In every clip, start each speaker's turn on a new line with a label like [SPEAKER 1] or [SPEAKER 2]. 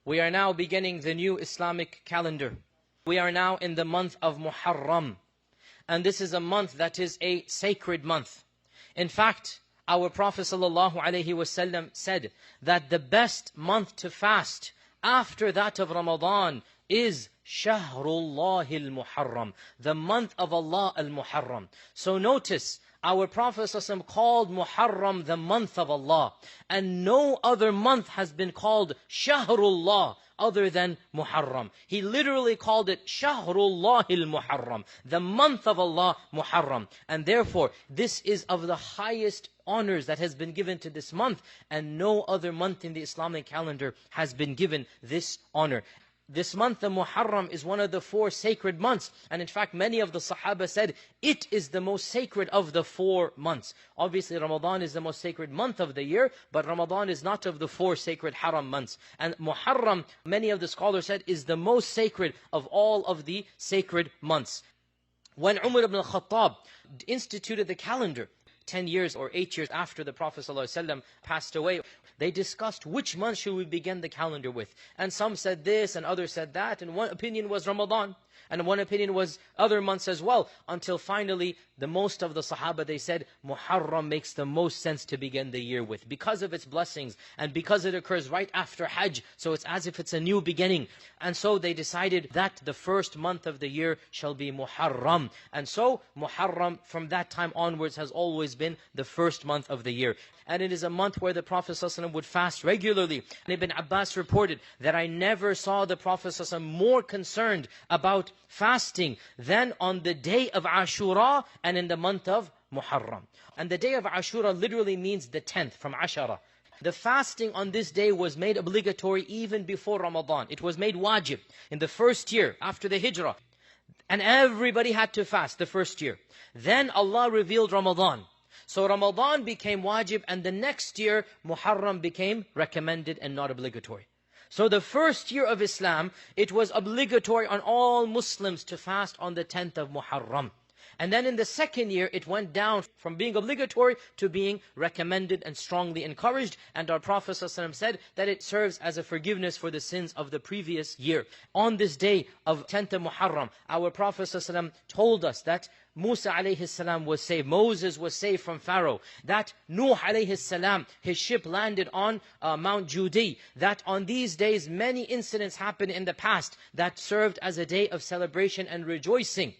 [SPEAKER 1] We are now beginning the new Islamic calendar. We are now in the month of Muharram. And this is a month that is a sacred month. In fact, our Prophet ﷺ said that the best month to fast after that of Ramadan is Shahrullaahil Muharram, the month of Allah al-Muharram. So notice, our Prophet ﷺ called Muharram the month of Allah, and no other month has been called Shahrullah other than Muharram. He literally called it Shahrullaahil Muharram, the month of Allah Muharram. And therefore, this is of the highest honors that has been given to this month, and no other month in the Islamic calendar has been given this honor. This month, the Muharram, is one of the 4 sacred months. And in fact, many of the Sahaba said, it is the most sacred of the 4 months. Obviously, Ramadan is the most sacred month of the year, but Ramadan is not of the 4 sacred Haram months. And Muharram, many of the scholars said, is the most sacred of all of the sacred months. When Umar ibn al-Khattab instituted the calendar, 10 years or 8 years after the Prophet ﷺ passed away, they discussed which month should we begin the calendar with. And some said this and others said that, and one opinion was Ramadan, and one opinion was other months as well, until finally the most of the Sahaba, they said Muharram makes the most sense to begin the year with, because of its blessings and because it occurs right after Hajj, so it's as if it's a new beginning. And so they decided that the first month of the year shall be Muharram. And so Muharram from that time onwards has always been the first month of the year. And it is a month where the Prophet ﷺ would fast regularly. And Ibn Abbas reported that I never saw the Prophet ﷺ more concerned about fasting than on the day of Ashura and in the month of Muharram. And the day of Ashura literally means the 10th, from Ashara. The fasting on this day was made obligatory even before Ramadan. It was made wajib in the first year after the Hijrah. And everybody had to fast the first year. Then Allah revealed Ramadan. So Ramadan became wajib, and the next year Muharram became recommended and not obligatory. So the first year of Islam, it was obligatory on all Muslims to fast on the 10th of Muharram. And then in the second year, it went down from being obligatory to being recommended and strongly encouraged. And our Prophet ﷺ said that it serves as a forgiveness for the sins of the previous year. On this day of 10th of Muharram, our Prophet ﷺ told us that Musa alayhi salam was saved, Moses was saved from Pharaoh, that Nuh alayhi salam, his ship landed on Mount Judi, that on these days many incidents happened in the past that served as a day of celebration and rejoicing.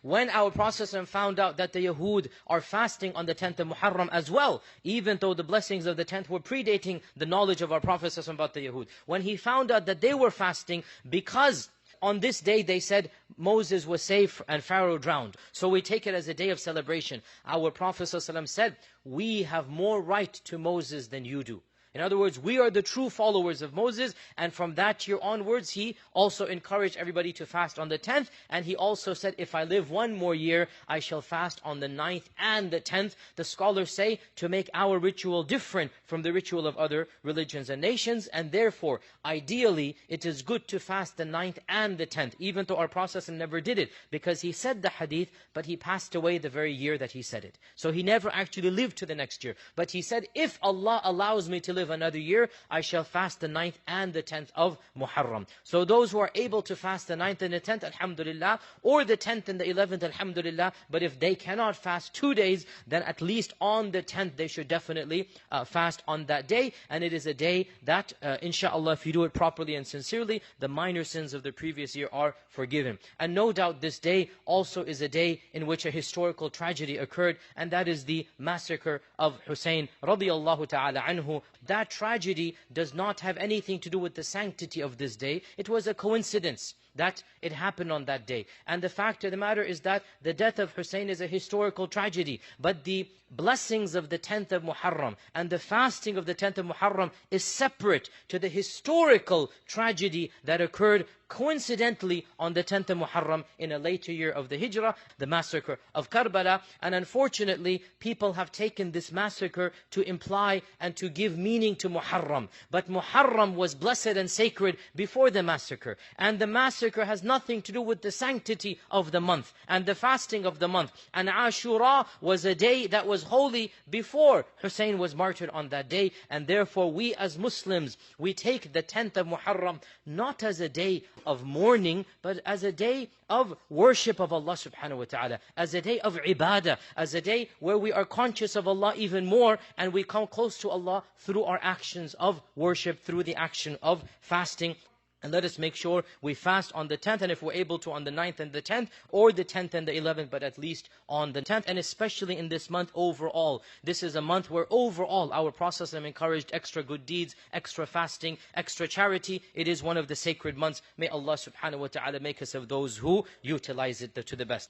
[SPEAKER 1] When our Prophet found out that the Yahud are fasting on the 10th of Muharram as well, even though the blessings of the 10th were predating the knowledge of our Prophet about the Yahud, when he found out that they were fasting because on this day they said Moses was saved and Pharaoh drowned, so we take it as a day of celebration. Our Prophet ﷺ said, we have more right to Moses than you do. In other words, we are the true followers of Moses, and from that year onwards, he also encouraged everybody to fast on the 10th, and he also said, if I live one more year, I shall fast on the 9th and the 10th. The scholars say, to make our ritual different from the ritual of other religions and nations, and therefore, ideally, it is good to fast the 9th and the 10th, even though our Prophet never did it, because he said the hadith, but he passed away the very year that he said it. So he never actually lived to the next year. But he said, if Allah allows me to live another year, I shall fast the 9th and the 10th of Muharram. So those who are able to fast the 9th and the 10th, alhamdulillah, or the 10th and the 11th, alhamdulillah, but if they cannot fast 2 days, then at least on the 10th they should definitely fast on that day. And it is a day that, inshallah, if you do it properly and sincerely, the minor sins of the previous year are forgiven. And no doubt this day also is a day in which a historical tragedy occurred, and that is the massacre of Hussein radiyallahu ta'ala anhu. That tragedy does not have anything to do with the sanctity of this day. It was a coincidence that it happened on that day. And the fact of the matter is that the death of Hussein is a historical tragedy. But the blessings of the 10th of Muharram and the fasting of the 10th of Muharram is separate to the historical tragedy that occurred coincidentally on the 10th of Muharram in a later year of the Hijrah, the massacre of Karbala. And unfortunately, people have taken this massacre to imply and to give meaning to Muharram. But Muharram was blessed and sacred before the massacre. And the massacre has nothing to do with the sanctity of the month and the fasting of the month. And Ashura was a day that was holy before Hussein was martyred on that day. And therefore we as Muslims, we take the 10th of Muharram not as a day of mourning, but as a day of worship of Allah subhanahu wa ta'ala, as a day of ibadah, as a day where we are conscious of Allah even more, and we come close to Allah through our actions of worship, through the action of fasting. And let us make sure we fast on the 10th, and if we're able to on the 9th and the 10th, or the 10th and the 11th, but at least on the 10th, and especially in this month overall. This is a month where overall our Prophet ﷺ encouraged extra good deeds, extra fasting, extra charity. It is one of the sacred months. May Allah subhanahu wa ta'ala make us of those who utilize it to the best.